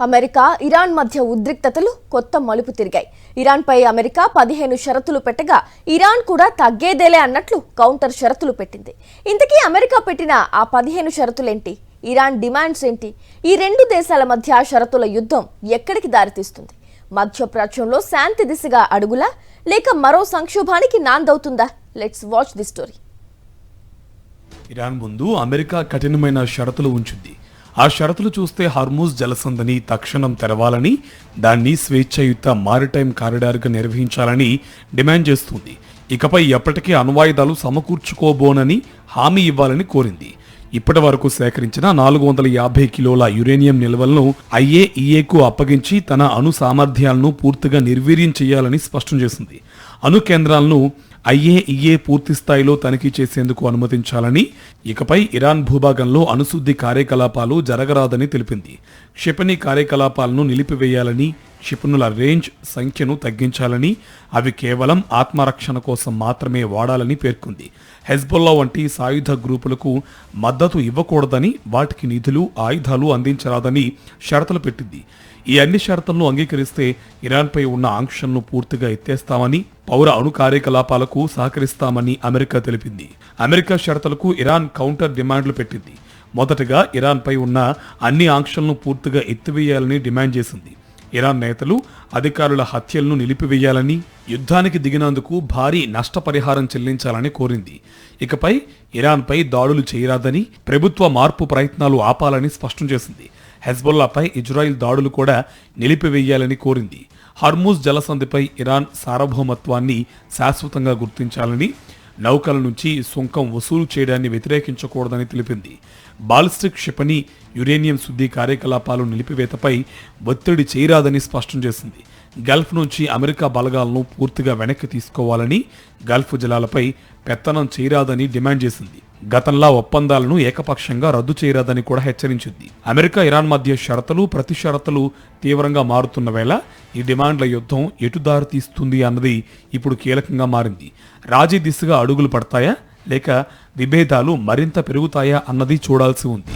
America Iran మధ్య ఉద్రిక్తతలు కొత్త మలుపు తిరిగాయి. ఇరాన్పై అమెరికా 15 షరతులు పెట్టగా ఇరాన్ కూడా తగ్గేదేలే అన్నట్లు కౌంటర్ షరతులు పెట్టింది. ఇంతకీ అమెరికా పెట్టిన ఆ 15 షరతులేంటి? ఇరాన్ డిమాండ్స్ ఏంటి? ఈ రెండు దేశాల మధ్య షరతుల యుద్ధం ఎక్కడికి దారితీస్తుంది? మధ్యప్రాచ్యంలో శాంతి దిశగా అడుగులా లేక మరో సంక్షోభానికి నాందవుతుందా? Let's watch the story. Iran ముందు అమెరికా కఠినమైన షరతులు ఉంచింది. ఆ షరతులు చూస్తే హార్మూజ్ జలసంధిని తక్షణం తెరవాలని, దాన్ని స్వేచ్ఛాయుత మారిటైమ్ కారిడార్గా నిర్వహించాలని డిమాండ్ చేస్తుంది. ఇకపై ఎప్పటికీ అణ్వాయుధాలు సమకూర్చుకోబోనని హామీ ఇవ్వాలని కోరింది. ఇప్పటి వరకు సేకరించిన 450 కిలోల యురేనియం నిల్వలను IAEAకు అప్పగించి తన అణు సామర్థ్యాలను పూర్తిగా నిర్వీర్యం చేయాలని స్పష్టం చేసింది. అణు కేంద్రాలను IAEA పూర్తి స్థాయిలో తనిఖీ చేసేందుకు అనుమతించాలని, ఇకపై ఇరాన్ భూభాగంలో అణుశుద్ధి కార్యకలాపాలు జరగరాదని తెలిపింది. క్షిపణి కార్యకలాపాలను నిలిపివేయాలని, క్షిపణుల రేంజ్ సంఖ్యను తగ్గించాలని, అవి కేవలం ఆత్మరక్షణ కోసం మాత్రమే వాడాలని పేర్కొంది. హెజ్బొల్లా వంటి సాయుధ గ్రూపులకు మద్దతు ఇవ్వకూడదని, వాటికి నిధులు, ఆయుధాలు అందించరాదని షరతులు పెట్టింది. ఈ అన్ని షరతులను అంగీకరిస్తే ఇరాన్పై ఉన్న ఆంక్షలను పూర్తిగా ఎత్తేస్తామని, పౌర అణు కార్యకలాపాలకు సహకరిస్తామని అమెరికా తెలిపింది. అమెరికా షరతులకు ఇరాన్ కౌంటర్ డిమాండ్లు పెట్టింది. మొదటగా ఇరాన్పై ఉన్న అన్ని ఆంక్షలను పూర్తిగా ఎత్తివేయాలని డిమాండ్ చేసింది. ఇరాన్ నేతలు, అధికారుల హత్యలను నిలిపివేయాలని, యుద్ధానికి దిగినందుకు భారీ నష్టపరిహారం చెల్లించాలని కోరింది. ఇకపై ఇరాన్పై దాడులు చేయరాదని, ప్రభుత్వ మార్పు ప్రయత్నాలు ఆపాలని స్పష్టం చేసింది. హెజ్బొల్లాపై ఇజ్రాయిల్ దాడులు కూడా నిలిపివేయాలని కోరింది. హార్మూజ్ జలసంధిపై ఇరాన్ సార్వభౌమత్వాన్ని శాశ్వతంగా గుర్తించాలని, నౌకల నుంచి సుంకం వసూలు చేయడాన్ని వ్యతిరేకించకూడదని తెలిపింది. బాలిస్టిక్ క్షిపణి, యురేనియం శుద్ధి కార్యకలాపాలు నిలిపివేతపై ఒత్తిడి చేయరాదని స్పష్టం చేసింది. గల్ఫ్ నుంచి అమెరికా బలగాలను పూర్తిగా వెనక్కి తీసుకోవాలని, గల్ఫ్ జలాలపై పెత్తనం చేయరాదని డిమాండ్ చేసింది. గతంలా ఒప్పందాలను ఏకపక్షంగా రద్దు చేయరాదని కూడా హెచ్చరించింది. అమెరికా ఇరాన్ మధ్య షరతులు, ప్రతి షరతులు తీవ్రంగా మారుతున్న వేళ ఈ డిమాండ్ల యుద్ధం ఎటు దారి తీస్తుంది అన్నది ఇప్పుడు కీలకంగా మారింది. రాజీ దిశగా అడుగులు పడతాయా లేక విభేదాలు మరింత పెరుగుతాయా అన్నది చూడాల్సి ఉంది.